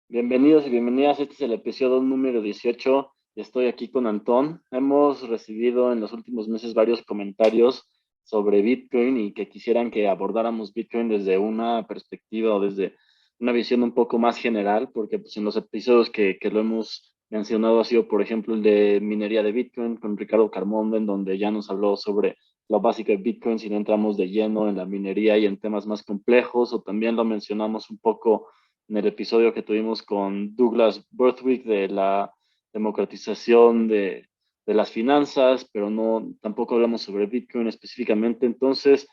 Bienvenidos y bienvenidas. Este es el episodio número 18. Estoy aquí con Antón. Hemos recibido en los últimos meses varios comentarios sobre Bitcoin y que quisieran que abordáramos Bitcoin desde una perspectiva o desde una visión un poco más general, porque pues, en los episodios que lo hemos mencionado ha sido, por ejemplo, el de minería de Bitcoin con Ricardo Carmón, en donde ya nos habló sobre lo básico de Bitcoin, si no entramos de lleno en la minería y en temas más complejos, o también lo mencionamos un poco en el episodio que tuvimos con Douglas Borthwick de la democratización de las finanzas, pero no, tampoco hablamos sobre Bitcoin específicamente. Entonces,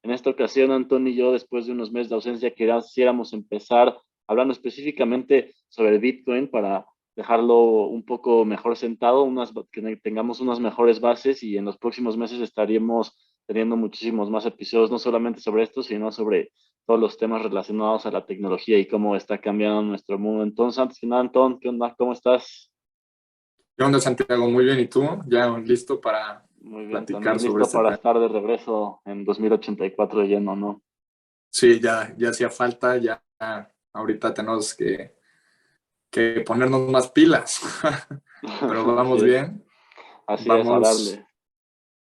en esta ocasión, Antonio y yo, después de unos meses de ausencia, quisiéramos empezar hablando específicamente sobre Bitcoin para dejarlo un poco mejor sentado, que tengamos unas mejores bases y en los próximos meses estaríamos teniendo muchísimos más episodios, no solamente sobre esto, sino sobre todos los temas relacionados a la tecnología y cómo está cambiando nuestro mundo. Entonces, antes que nada, Antón, ¿qué onda? ¿Cómo estás? ¿Qué onda, Santiago? Muy bien, ¿y tú? ¿Ya listo para Muy bien, platicar también sobre listo este para tema? estar de regreso en 2084 de lleno, ¿no? Sí, ya hacía falta, ya ahorita tenemos que ponernos más pilas, pero Así vamos es, bien, así es, a vamos, darle.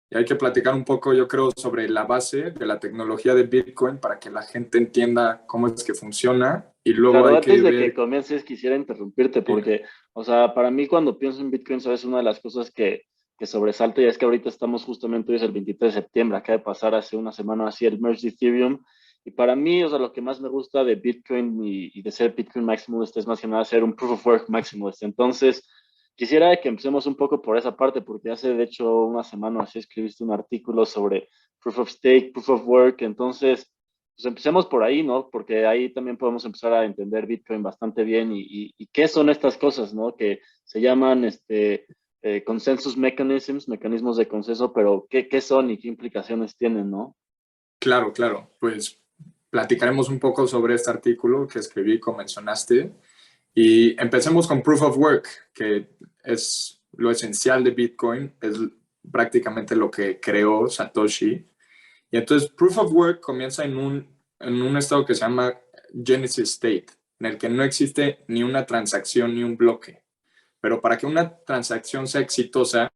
y hay que platicar un poco, yo creo, sobre la base de la tecnología de Bitcoin para que la gente entienda cómo es que funciona y luego Claro, hay antes que de que ver, comiences, quisiera interrumpirte dime. porque, o sea, para mí cuando pienso en Bitcoin, sabes, una de las cosas que sobresalta y es que ahorita estamos justamente hoy es el 23 de septiembre, acaba de pasar hace una semana así el merge de Ethereum. Y para mí, o sea, lo que más me gusta de Bitcoin y de ser Bitcoin Maximalist es más que nada ser un Proof of Work Maximalist. Entonces, quisiera que empecemos un poco por esa parte, porque hace de hecho una semana así escribiste un artículo sobre Proof of Stake, Proof of Work. Entonces, pues empecemos por ahí, ¿no? Porque ahí también podemos empezar a entender Bitcoin bastante bien y qué son estas cosas, ¿no? Que se llaman consensus mechanisms, mecanismos de consenso, pero ¿qué son y qué implicaciones tienen, ¿no? Claro, claro, pues platicaremos un poco sobre este artículo que escribí, como mencionaste. Y empecemos con Proof of Work, que es lo esencial de Bitcoin, es prácticamente lo que creó Satoshi. Y entonces Proof of Work comienza en un estado que se llama Genesis State, en el que no existe ni una transacción ni un bloque. Pero para que una transacción sea exitosa,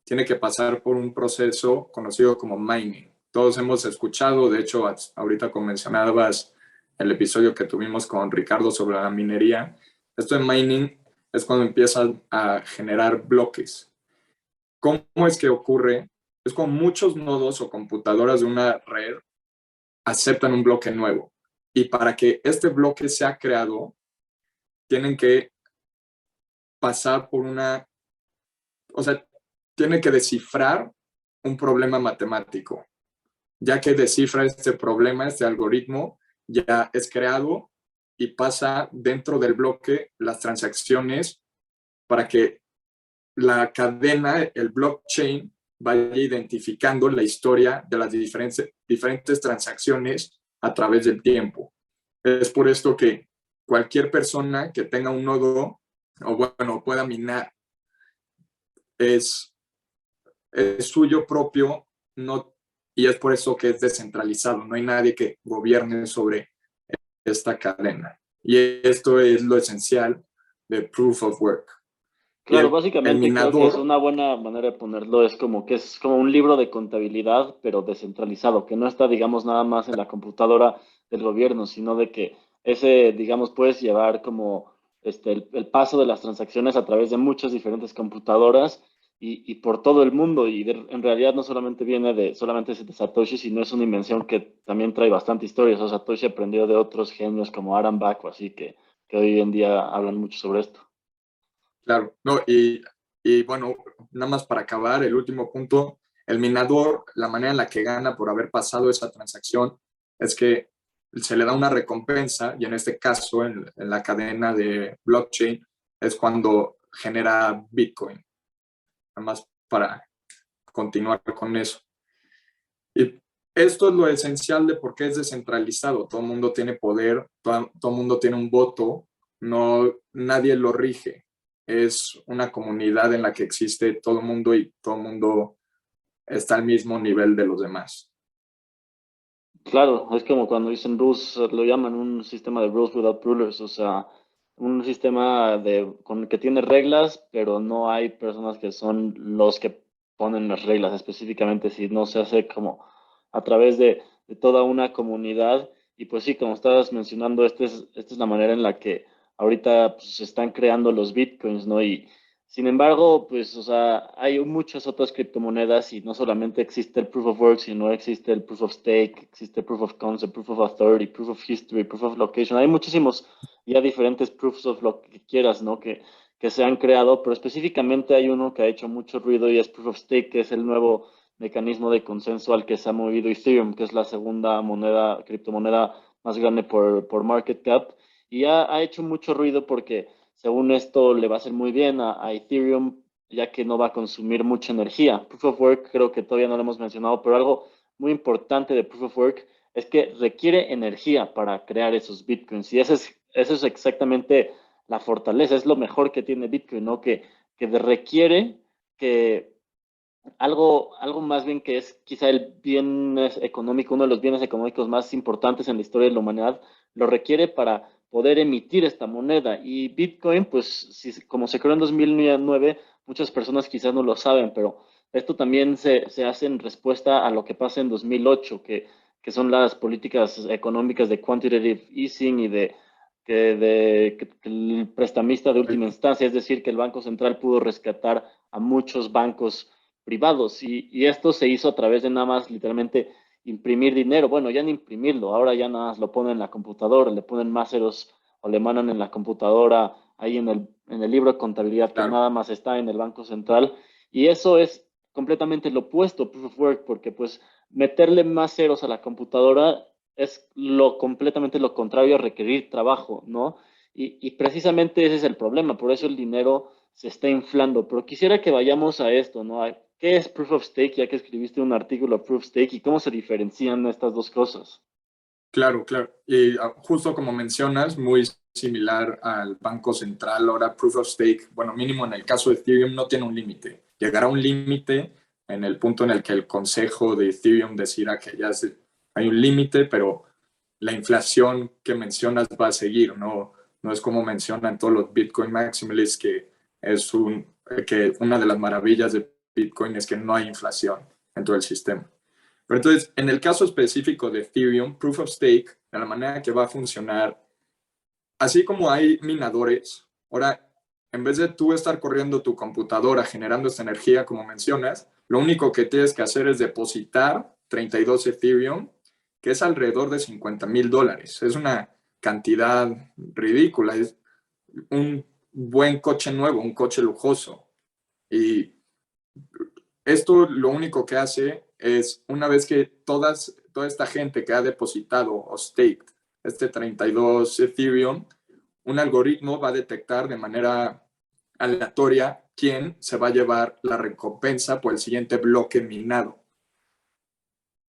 tiene que pasar por un proceso conocido como mining. Todos hemos escuchado, de hecho, ahorita como mencionabas el episodio que tuvimos con Ricardo sobre la minería, esto de mining es cuando empiezan a generar bloques. ¿Cómo es que ocurre? Es como muchos nodos o computadoras de una red aceptan un bloque nuevo. Y para que este bloque sea creado, tienen que pasar por o sea, tiene que descifrar un problema matemático. Ya que descifra este problema, este algoritmo, ya es creado y pasa dentro del bloque las transacciones para que la cadena, el blockchain, vaya identificando la historia de las diferentes transacciones a través del tiempo. Es por esto que cualquier persona que tenga un nodo o bueno, pueda minar es, es suyo propio, no, y es por eso que es descentralizado. No hay nadie que gobierne sobre esta cadena. Y esto es lo esencial de Proof of Work. Y Claro, el básicamente creo que es minador, una buena manera de ponerlo, es como que es como un libro de contabilidad, pero descentralizado, que no está, digamos, nada más en la computadora del gobierno, sino de que ese, digamos, puedes llevar como el paso de las transacciones a través de muchas diferentes computadoras y por todo el mundo. En realidad no solamente viene de solamente de Satoshi, sino es una invención que también trae bastante historia. O sea, Satoshi aprendió de otros genios como Alan Back o así que hoy en día hablan mucho sobre esto. claro, no, y bueno, nada más para acabar, el último punto, el minador, la manera en la que gana por haber pasado esa transacción es que se le da una recompensa y en este caso, en la cadena de blockchain, es cuando genera Bitcoin. Nada más para continuar con eso. Y esto es lo esencial de por qué es descentralizado. Todo el mundo tiene poder, todo el mundo tiene un voto, no, nadie lo rige. Es una comunidad en la que existe todo el mundo y todo el mundo está al mismo nivel de los demás. Claro, es como cuando dicen rules, lo llaman un sistema de rules without rulers, o sea, un sistema que tiene reglas, pero no hay personas que son los que ponen las reglas específicamente, si no se hace como a través de toda una comunidad. Y pues sí, como estabas mencionando, esta es la manera en la que ahorita pues, se están creando los bitcoins, ¿no? Y sin embargo, pues, o sea, hay muchas otras criptomonedas y no solamente existe el proof of work, sino existe el proof of stake, existe proof of concept, proof of authority, proof of history, proof of location. Hay muchísimos ya diferentes proofs of lo que quieras, ¿no? Que se han creado, pero específicamente hay uno que ha hecho mucho ruido y es proof of stake, que es el nuevo mecanismo de consenso al que se ha movido Ethereum, que es la segunda moneda, criptomoneda más grande por market cap. Y ha hecho mucho ruido porque según esto le va a hacer muy bien a Ethereum, ya que no va a consumir mucha energía. Proof of Work creo que todavía no lo hemos mencionado, pero algo muy importante de Proof of Work es que requiere energía para crear esos bitcoins. Y eso es exactamente la fortaleza, es lo mejor que tiene Bitcoin, ¿no? Que requiere que algo más bien que es quizá el bien económico, uno de los bienes económicos más importantes en la historia de la humanidad, lo requiere para poder emitir esta moneda. Y Bitcoin, pues si, como se creó en 2009, muchas personas quizás no lo saben, pero esto también se hace en respuesta a lo que pasa en 2008, que son las políticas económicas de quantitative easing y que el prestamista de última instancia, es decir, que el Banco Central pudo rescatar a muchos bancos privados y esto se hizo a través de nada más literalmente imprimir dinero. Bueno, ya no imprimirlo, ahora ya nada más lo ponen en la computadora, le ponen más ceros o le mandan en la computadora ahí en el libro de contabilidad que Claro. nada más está en el Banco Central y eso es completamente lo opuesto, proof of work, porque pues meterle más ceros a la computadora es completamente lo contrario a requerir trabajo, ¿no? Y precisamente ese es el problema, por eso el dinero se está inflando. Pero quisiera que vayamos a esto, ¿no? ¿Qué es Proof of Stake? Ya que escribiste un artículo de Proof of Stake y cómo se diferencian estas dos cosas. Claro, claro. Y justo como mencionas, muy similar al Banco Central, ahora Proof of Stake, bueno, mínimo en el caso de Ethereum no tiene un límite. Llegará un límite en el punto en el que el consejo de Ethereum decida que hay un límite, pero la inflación que mencionas va a seguir, ¿no? No es como mencionan todos los Bitcoin maximalists que una de las maravillas de Bitcoin es que no hay inflación en todo el sistema. Pero entonces, en el caso específico de Ethereum, Proof of Stake, de la manera que va a funcionar, así como hay minadores, ahora, en vez de tú estar corriendo tu computadora generando esta energía, como mencionas, lo único que tienes que hacer es depositar 32 Ethereum, que es alrededor de $50,000. Es una cantidad ridícula, es un buen coche nuevo, un coche lujoso. Y esto lo único que hace es, una vez que toda esta gente que ha depositado o staked este 32 Ethereum, un algoritmo va a detectar de manera aleatoria quién se va a llevar la recompensa por el siguiente bloque minado.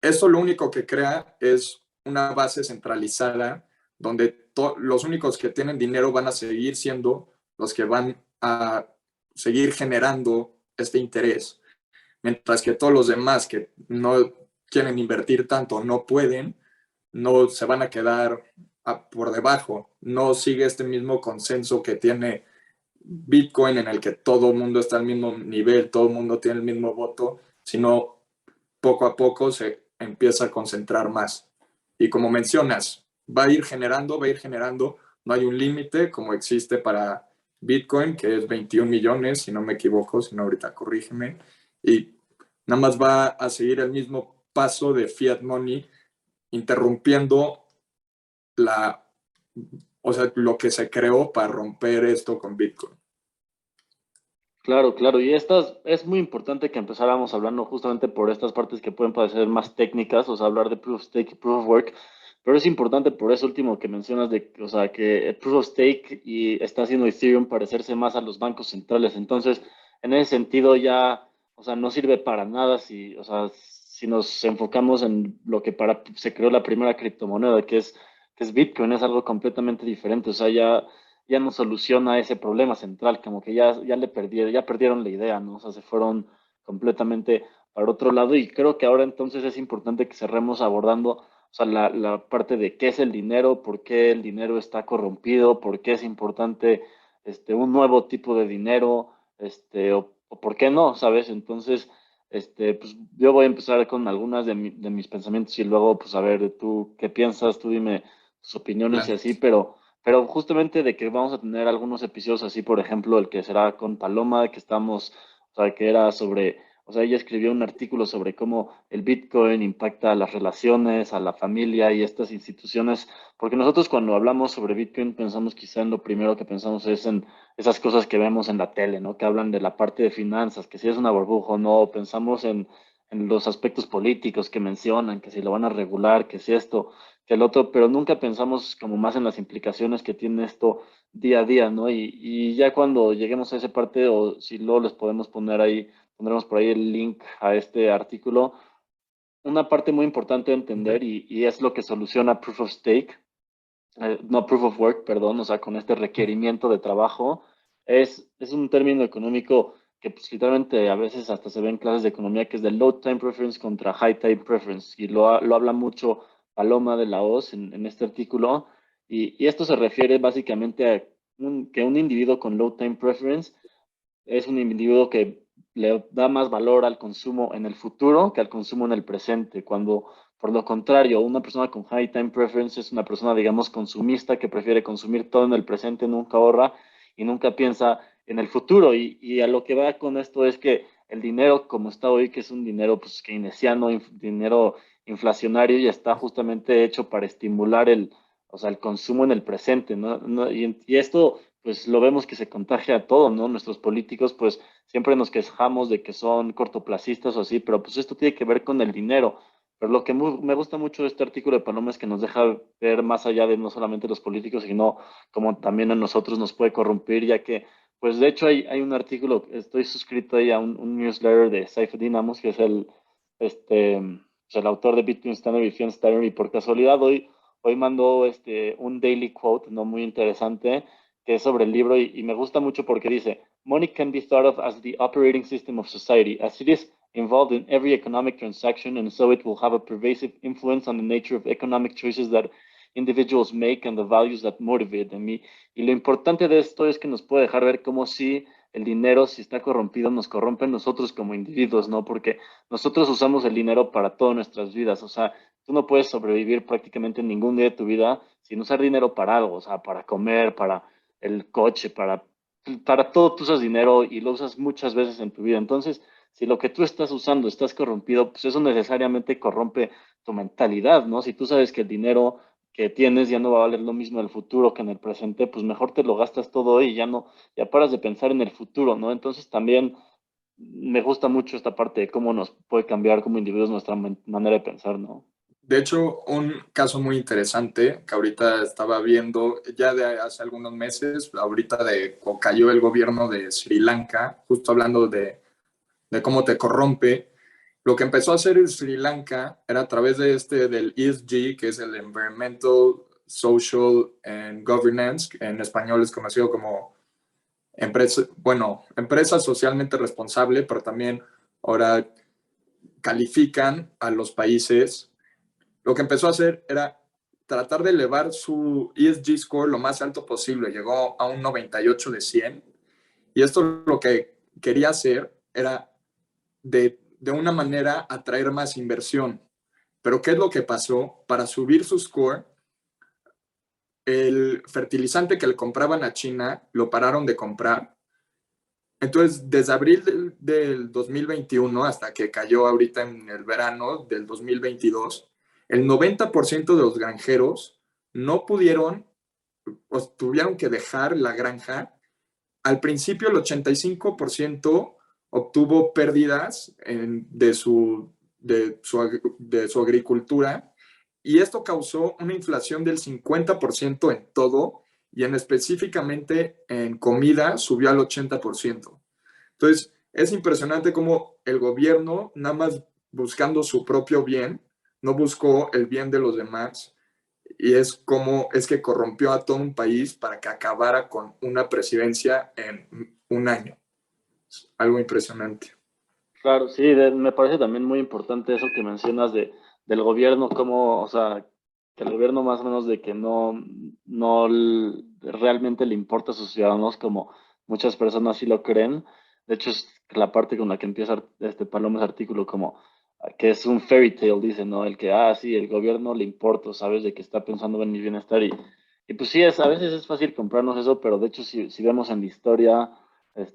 Esto lo único que crea es una base centralizada donde los únicos que tienen dinero van a seguir siendo los que van a seguir generando este interés, mientras que todos los demás que no quieren invertir tanto no pueden, no se van a quedar por debajo. No sigue este mismo consenso que tiene Bitcoin en el que todo el mundo está al mismo nivel, todo el mundo tiene el mismo voto, sino poco a poco se empieza a concentrar más. Y como mencionas, va a ir generando, no hay un límite como existe para Bitcoin, que es 21 millones, si no me equivoco, si no ahorita corrígeme, y nada más va a seguir el mismo paso de fiat money, interrumpiendo la, o sea, lo que se creó para romper esto con Bitcoin. Claro, claro, y estas es muy importante que empezáramos hablando justamente por estas partes que pueden parecer más técnicas, o sea, hablar de Proof of Stake y Proof of Work, pero es importante por eso último que mencionas de, o sea, que el Proof of Stake y está haciendo Ethereum parecerse más a los bancos centrales, entonces, en ese sentido ya, o sea, no sirve para nada si, o sea, si nos enfocamos en lo que se creó la primera criptomoneda, que es Bitcoin, es algo completamente diferente, o sea, ya no soluciona ese problema central, como que ya perdieron la idea, ¿no? O sea, se fueron completamente para otro lado y creo que ahora entonces es importante que cerremos abordando o sea, la parte de qué es el dinero, por qué el dinero está corrompido, por qué es importante un nuevo tipo de dinero, o por qué no, ¿sabes? Entonces, pues yo voy a empezar con algunas de mis pensamientos y luego, pues a ver, tú qué piensas, tú dime tus opiniones y así, Planet. pero justamente de que vamos a tener algunos episodios así, por ejemplo, el que será con Paloma, que estamos, o sea, que era sobre, o sea, ella escribió un artículo sobre cómo el Bitcoin impacta a las relaciones, a la familia y estas instituciones, porque nosotros cuando hablamos sobre Bitcoin pensamos quizá en lo primero que pensamos es en esas cosas que vemos en la tele, ¿no? Que hablan de la parte de finanzas, que si es una burbuja o no, pensamos en los aspectos políticos que mencionan, que si lo van a regular, que si esto, que el otro, pero nunca pensamos como más en las implicaciones que tiene esto día a día, ¿no? Y ya cuando lleguemos a esa parte, o si luego les podemos poner ahí, pondremos por ahí el link a este artículo, una parte muy importante de entender Ok. y es lo que soluciona Proof of Stake, no Proof of Work, perdón, o sea, con este requerimiento de trabajo, es un término económico que pues literalmente a veces hasta se ve en clases de economía, que es de Low Time Preference contra High Time Preference, y lo habla mucho Paloma de la Hoz en este artículo, y esto se refiere básicamente a que un individuo con Low Time Preference es un individuo que le da más valor al consumo en el futuro que al consumo en el presente, cuando por lo contrario, una persona con high time preference es una persona, digamos, consumista que prefiere consumir todo en el presente, nunca ahorra y nunca piensa en el futuro. Y a lo que va con esto es que el dinero, como está hoy, que es un dinero pues, keynesiano, dinero inflacionario, ya está justamente hecho para estimular o sea, el consumo en el presente, ¿no? Y esto pues lo vemos que se contagia a todo, ¿no? Nuestros políticos, pues siempre nos quejamos de que son cortoplacistas o así, pero pues esto tiene que ver con el dinero. Pero lo que me gusta mucho de este artículo de Paloma es que nos deja ver más allá de no solamente los políticos, sino como también a nosotros nos puede corrompir, ya que, pues de hecho hay un artículo, estoy suscrito ahí a un newsletter de Saifedean Ammous, que es pues, el autor de Bitcoin Standard y Fiat Standard, y por casualidad hoy mandó un daily quote, no muy interesante, que es sobre el libro y me gusta mucho porque dice, Money can be thought of as the operating system of society, as it is involved in every economic transaction, and so it will have a pervasive influence on the nature of economic choices that individuals make and the values that motivate them. Y lo importante de esto es que nos puede dejar ver cómo si el dinero, si está corrompido, nos corrompe nosotros como individuos, ¿no? Porque nosotros usamos el dinero para todas nuestras vidas, o sea, tú no puedes sobrevivir prácticamente ningún día de tu vida sin usar dinero para algo, o sea, para comer, para el coche, para todo tú usas dinero y lo usas muchas veces en tu vida. Entonces, si lo que tú estás usando estás corrompido, pues eso necesariamente corrompe tu mentalidad, ¿no? Si tú sabes que el dinero que tienes ya no va a valer lo mismo en el futuro que en el presente, pues mejor te lo gastas todo hoy y ya no, ya paras de pensar en el futuro, ¿no? Entonces también me gusta mucho esta parte de cómo nos puede cambiar como individuos nuestra manera de pensar, ¿no? De hecho, un caso muy interesante que ahorita estaba viendo ya de hace algunos meses, ahorita de cuando cayó el gobierno de Sri Lanka, justo hablando de cómo te corrompe, lo que empezó a hacer en Sri Lanka era a través de del ESG, que es el Environmental, Social and Governance, que en español es conocido como empresa, bueno, empresa socialmente responsable, pero también ahora califican a los países. Lo que empezó a hacer era tratar de elevar su ESG score lo más alto posible. Llegó a un 98 de 100. Y esto lo que quería hacer era de una manera atraer más inversión. Pero ¿qué es lo que pasó? Para subir su score, el fertilizante que le compraban a China lo pararon de comprar. Entonces, desde abril del 2021 hasta que cayó ahorita en el verano del 2022, el 90% de los granjeros no pudieron o tuvieron que dejar la granja. Al principio el 85% obtuvo pérdidas de su agricultura y esto causó una inflación del 50% en todo y en específicamente en comida subió al 80%. Entonces, es impresionante cómo el gobierno, nada más buscando su propio bien, no buscó el bien de los demás y es como es que corrompió a todo un país para que acabara con una presidencia en un año. Algo impresionante. Claro, sí, me parece también muy importante eso que mencionas del gobierno, como, o sea, que el gobierno más o menos de que realmente le importa a sus ciudadanos como muchas personas sí lo creen. De hecho, es la parte con la que empieza este Paloma's artículo, como que es un fairy tale, dice, ¿no? El que, sí, el gobierno le importa, sabes, de que está pensando en mi bienestar. Y pues sí, a veces es fácil comprarnos eso, pero de hecho, si vemos en la historia,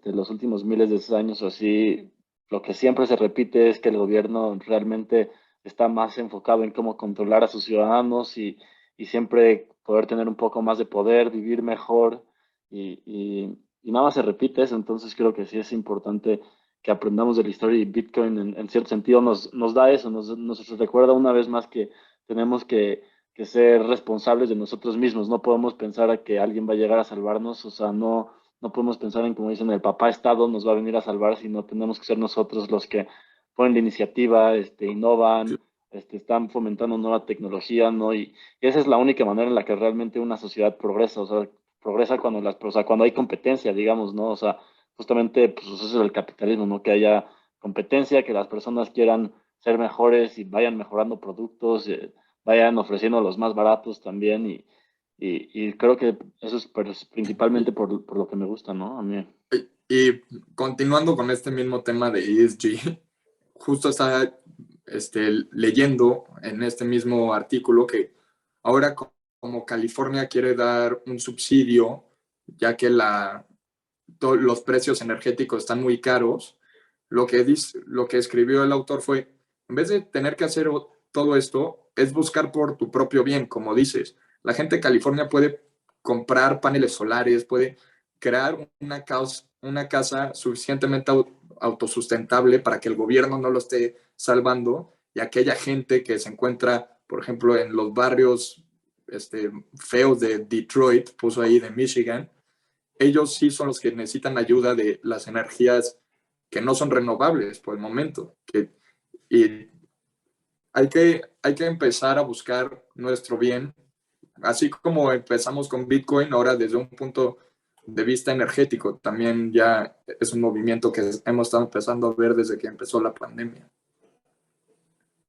los últimos miles de años o así, lo que siempre se repite es que el gobierno realmente está más enfocado en cómo controlar a sus ciudadanos y siempre poder tener un poco más de poder, vivir mejor y nada más se repite eso. Entonces creo que sí es importante que aprendamos de la historia y Bitcoin en cierto sentido nos da eso, nos recuerda una vez más que tenemos que ser responsables de nosotros mismos. No podemos pensar a que alguien va a llegar a salvarnos, o sea, no podemos pensar en, como dicen, el papá Estado nos va a venir a salvar, sino tenemos que ser nosotros los que ponen la iniciativa, innovan, están fomentando nueva tecnología, ¿no? Y esa es la única manera en la que realmente una sociedad progresa, o sea, progresa o sea, cuando hay competencia, digamos, ¿no? O sea, justamente, pues eso es el capitalismo, ¿no? Que haya competencia, que las personas quieran ser mejores y vayan mejorando productos, vayan ofreciendo los más baratos también y creo que eso es principalmente por lo que me gusta, ¿no? A mí. Y continuando con este mismo tema de ESG, justo estaba leyendo en este mismo artículo que ahora como California quiere dar un subsidio, ya que los precios energéticos están muy caros, lo que escribió el autor fue, en vez de tener que hacer todo esto, es buscar por tu propio bien, como dices. La gente de California puede comprar paneles solares, puede crear una casa suficientemente autosustentable para que el gobierno no lo esté salvando y aquella gente que se encuentra, por ejemplo, en los barrios feos de Detroit, puso ahí de Michigan, ellos sí son los que necesitan ayuda de las energías que no son renovables por el momento. Y hay que empezar a buscar nuestro bien, así como empezamos con Bitcoin, ahora desde un punto de vista energético, también ya es un movimiento que hemos estado empezando a ver desde que empezó la pandemia.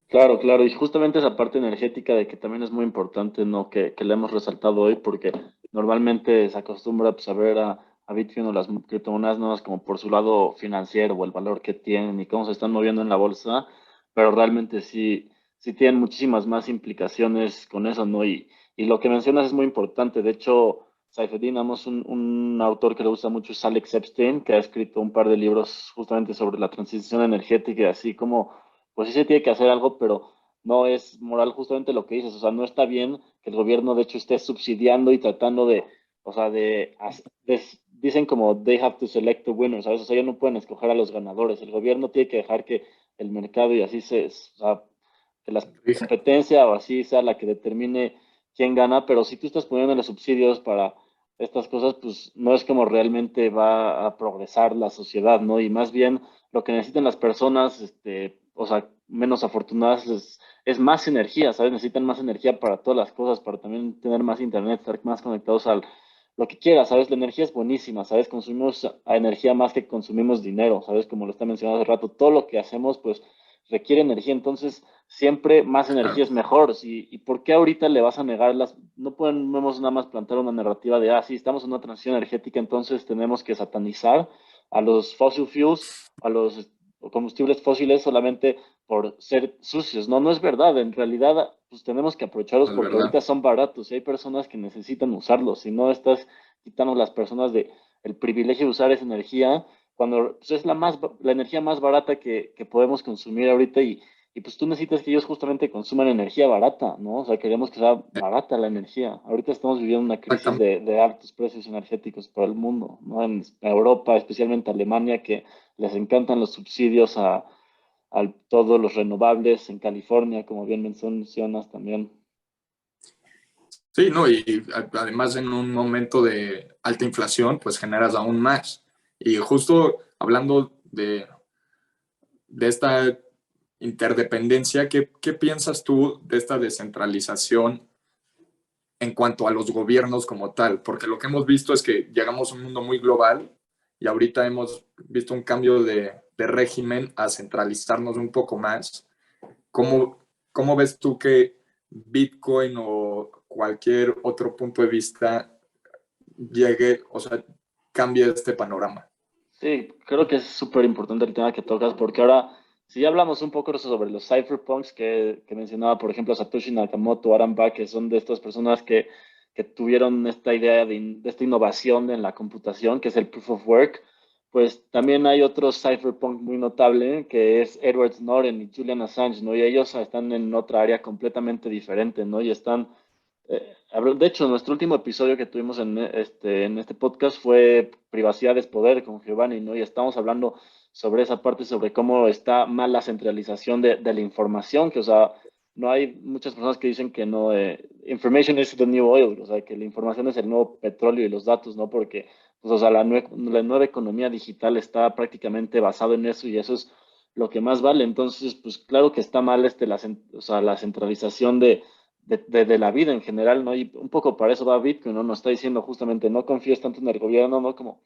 Claro, claro, y justamente esa parte energética de que también es muy importante, ¿no? Que le hemos resaltado hoy, porque normalmente se acostumbra pues, a ver a Bitcoin o las criptomonedas nuevas como por su lado financiero o el valor que tienen y cómo se están moviendo en la bolsa, pero realmente sí tienen muchísimas más implicaciones con eso, ¿no? Y lo que mencionas es muy importante. De hecho, Saifedean Amos, un autor que le gusta mucho es Alex Epstein, que ha escrito un par de libros justamente sobre la transición energética y así como pues sí se tiene que hacer algo, pero no es moral justamente lo que dices. O sea, no está bien que el gobierno, de hecho, esté subsidiando y tratando o sea, dicen como they have to select the winners, ¿sabes? O sea, ellos no pueden escoger a los ganadores. El gobierno tiene que dejar que el mercado y así o sea, que la competencia o así sea la que determine quién gana, pero si tú estás poniéndole subsidios para estas cosas, pues no es como realmente va a progresar la sociedad, ¿no? Y más bien lo que necesitan las personas, o sea, menos afortunadas es más energía, ¿sabes? Necesitan más energía para todas las cosas, para también tener más internet, estar más conectados al lo que quieras, ¿sabes? La energía es buenísima, ¿sabes? Consumimos a energía más que consumimos dinero, ¿sabes? Como lo está mencionando hace rato, todo lo que hacemos, pues requiere energía, entonces siempre más energía Claro, es mejor. ¿Y por qué ahorita le vas a negar no podemos nada más plantar una narrativa de, sí, estamos en una transición energética, entonces tenemos que satanizar a los fossil fuels, a los combustibles fósiles solamente por ser sucios? No, no es verdad. En realidad, pues tenemos que aprovecharlos es porque verdad. ahorita son baratos y hay personas que necesitan usarlos. Si no estás quitando a las personas el privilegio de usar esa energía, cuando pues, es la energía más barata que podemos consumir ahorita y pues tú necesitas que ellos justamente consuman energía barata, ¿no? O sea, queremos que sea barata la energía. Ahorita estamos viviendo una crisis Exactamente. de altos precios energéticos por el mundo, ¿no? En Europa, especialmente Alemania, que les encantan los subsidios a todos los renovables en California, como bien mencionas también. Sí, no, y además en un momento de alta inflación, pues generas aún más. Y justo hablando de esta interdependencia, ¿qué piensas tú de esta descentralización en cuanto a los gobiernos como tal? Porque lo que hemos visto es que llegamos a un mundo muy global y ahorita hemos visto un cambio de régimen a centralizarnos un poco más. ¿Cómo, ¿cómo ves tú que Bitcoin o cualquier otro punto de vista llegue, o sea, cambie este panorama? Sí, creo que es súper importante el tema que tocas, porque ahora, si ya hablamos un poco sobre los cypherpunks que mencionaba, por ejemplo, Satoshi Nakamoto, Aram Back, que son de estas personas que tuvieron esta idea de esta innovación en la computación, que es el proof of work, pues también hay otro cypherpunk muy notable, que es Edward Snowden y Julian Assange, ¿no? Y ellos están en otra área completamente diferente, ¿no? Y están de hecho, nuestro último episodio que tuvimos en este podcast fue Privacidad es Poder con Giovanni, ¿no? Y estamos hablando sobre esa parte, sobre cómo está mal la centralización de la información, que, o sea, no hay muchas personas que dicen que no, information is the new oil, o sea, que la información es el nuevo petróleo y los datos, ¿no? Porque, pues, o sea, la nueva economía digital está prácticamente basada en eso y eso es lo que más vale. Entonces, pues, claro que está mal o sea, la centralización de la vida en general, ¿no? Y un poco para eso va Bitcoin, ¿no? Nos está diciendo justamente, no confíes tanto en el gobierno, ¿no? Como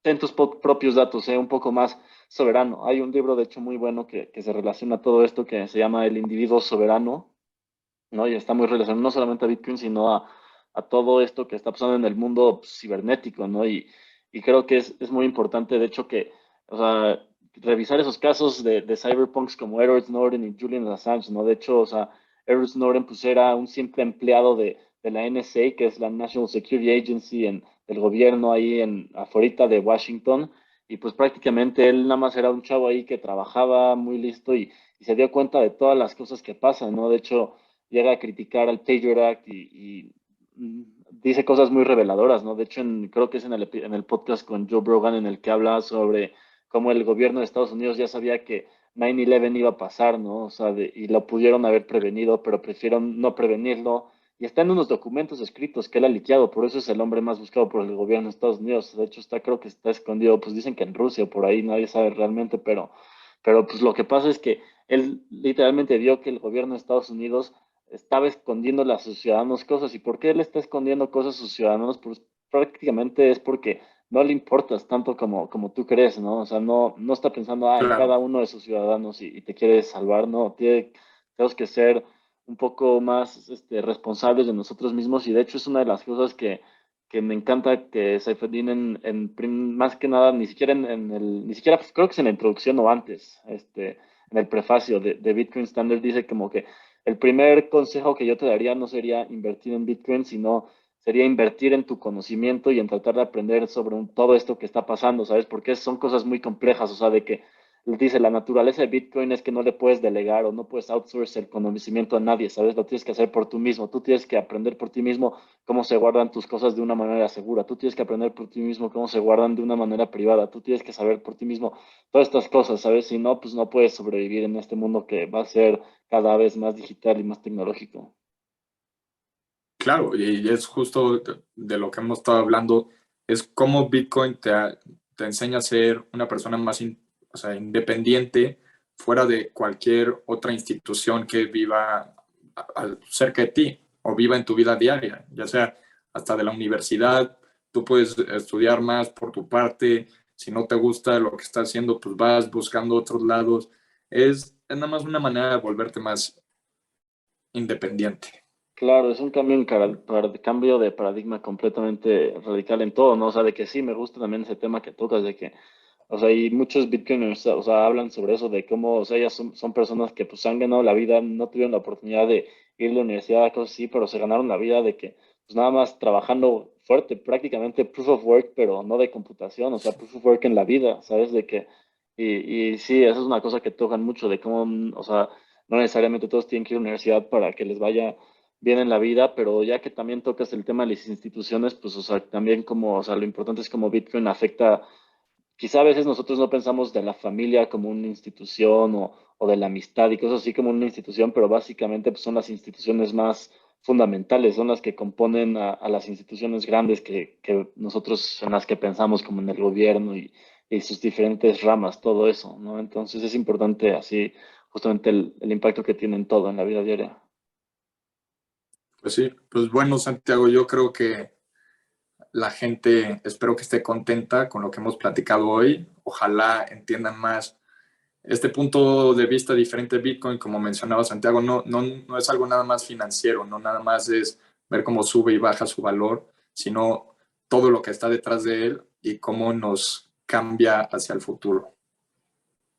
ten tus propios datos, un poco más soberano. Hay un libro, de hecho, muy bueno que se relaciona a todo esto, que se llama El individuo soberano, ¿no? Y está muy relacionado no solamente a Bitcoin, sino a todo esto que está pasando en el mundo cibernético, ¿no? Y creo que es muy importante, de hecho, o sea, revisar esos casos de cyberpunks como Edward Snowden y Julian Assange, ¿no? De hecho, o sea, Edward Snowden pues era un simple empleado de la NSA, que es la National Security Agency del gobierno ahí afuera de Washington, y pues prácticamente él nada más era un chavo ahí que trabajaba muy listo y se dio cuenta de todas las cosas que pasan, ¿no? De hecho, llega a criticar al Patriot Act y dice cosas muy reveladoras, ¿no? De hecho, creo que es en el podcast con Joe Rogan en el que habla sobre cómo el gobierno de Estados Unidos ya sabía que 9/11 iba a pasar, ¿no? O sea, y lo pudieron haber prevenido, pero prefirieron no prevenirlo. Y está en unos documentos escritos que él ha liqueado, por eso es el hombre más buscado por el gobierno de Estados Unidos. De hecho, creo que está escondido, pues dicen que en Rusia o por ahí, nadie sabe realmente, pero pues lo que pasa es que él literalmente vio que el gobierno de Estados Unidos estaba escondiendo a sus ciudadanos cosas. ¿Y por qué él está escondiendo cosas a sus ciudadanos? Pues prácticamente es porque no le importas tanto como tú crees, ¿no? O sea, no está pensando en cada Claro, uno de sus ciudadanos y te quiere salvar, no. Tenemos que ser un poco más responsables de nosotros mismos y de hecho es una de las cosas que me encanta que Saifeddin más que nada, ni siquiera pues, creo que es en la introducción o antes, en el prefacio de Bitcoin Standard dice como que el primer consejo que yo te daría no sería invertir en Bitcoin, sino sería invertir en tu conocimiento y en tratar de aprender sobre todo esto que está pasando, ¿sabes? Porque son cosas muy complejas, o sea, de que dice, la naturaleza de Bitcoin es que no le puedes delegar o no puedes outsource el conocimiento a nadie, ¿sabes? Lo tienes que hacer por tú mismo, tú tienes que aprender por ti mismo cómo se guardan tus cosas de una manera segura, tú tienes que aprender por ti mismo cómo se guardan de una manera privada, tú tienes que saber por ti mismo todas estas cosas, ¿sabes? Si no, pues no puedes sobrevivir en este mundo que va a ser cada vez más digital y más tecnológico. claro, y es justo de lo que hemos estado hablando, es cómo Bitcoin te enseña a ser una persona más o sea, independiente fuera de cualquier otra institución que viva cerca de ti o viva en tu vida diaria, ya sea hasta de la universidad, tú puedes estudiar más por tu parte, si no te gusta lo que estás haciendo, pues vas buscando otros lados. Es nada más una manera de volverte más independiente. Claro, es un cambio, cambio de paradigma completamente radical en todo, ¿no? O sea, de que sí, me gusta también ese tema que tocas, de que, o sea, y muchos Bitcoiners, o sea, hablan sobre eso, de cómo, o sea, ellas son personas que pues han ganado la vida, no tuvieron la oportunidad de ir a la universidad, cosas así, pero se ganaron la vida de que, pues nada más trabajando fuerte, prácticamente proof of work, pero no de computación, o sea, proof of work en la vida, ¿sabes? Y sí, eso es una cosa que tocan mucho, de cómo, o sea, no necesariamente todos tienen que ir a la universidad para que les vaya bien en la vida, pero ya que también tocas el tema de las instituciones, pues, o sea, también como, o sea, lo importante es cómo Bitcoin afecta, quizá a veces nosotros no pensamos de la familia como una institución o de la amistad y cosas así como una institución, pero básicamente pues, son las instituciones más fundamentales, son las que componen a las instituciones grandes que nosotros en las que pensamos como en el gobierno y sus diferentes ramas, todo eso, ¿no? Entonces es importante así justamente el impacto que tienen todo en la vida diaria. Pues sí, pues bueno, Santiago, yo creo que la gente, espero que esté contenta con lo que hemos platicado hoy. Ojalá entiendan más este punto de vista diferente de Bitcoin, como mencionaba Santiago, no es algo nada más financiero, no nada más es ver cómo sube y baja su valor, sino todo lo que está detrás de él y cómo nos cambia hacia el futuro.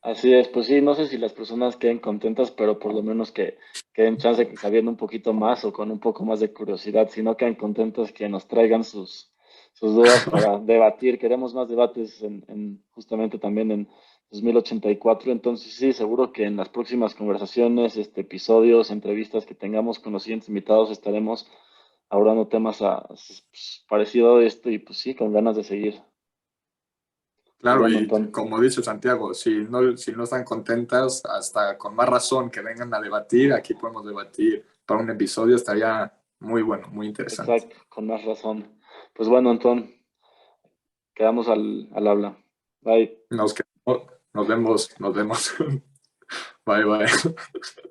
Así es, pues sí, no sé si las personas queden contentas, pero por lo menos que queden chance que sabiendo un poquito más o con un poco más de curiosidad, si no quedan contentas que nos traigan sus dudas para debatir. Queremos más debates justamente también en 2084. Entonces sí, seguro que en las próximas conversaciones, episodios, entrevistas que tengamos con los siguientes invitados estaremos abordando temas parecido a esto y pues sí, con ganas de seguir. Pues Claro, bueno, y Antón. como dice Santiago, si no están contentas, hasta con más razón que vengan a debatir, aquí podemos debatir para un episodio, estaría muy bueno, muy interesante. Exacto, con más razón. Pues bueno, Antón, quedamos al habla. Bye. Nos vemos, nos vemos. Bye, bye.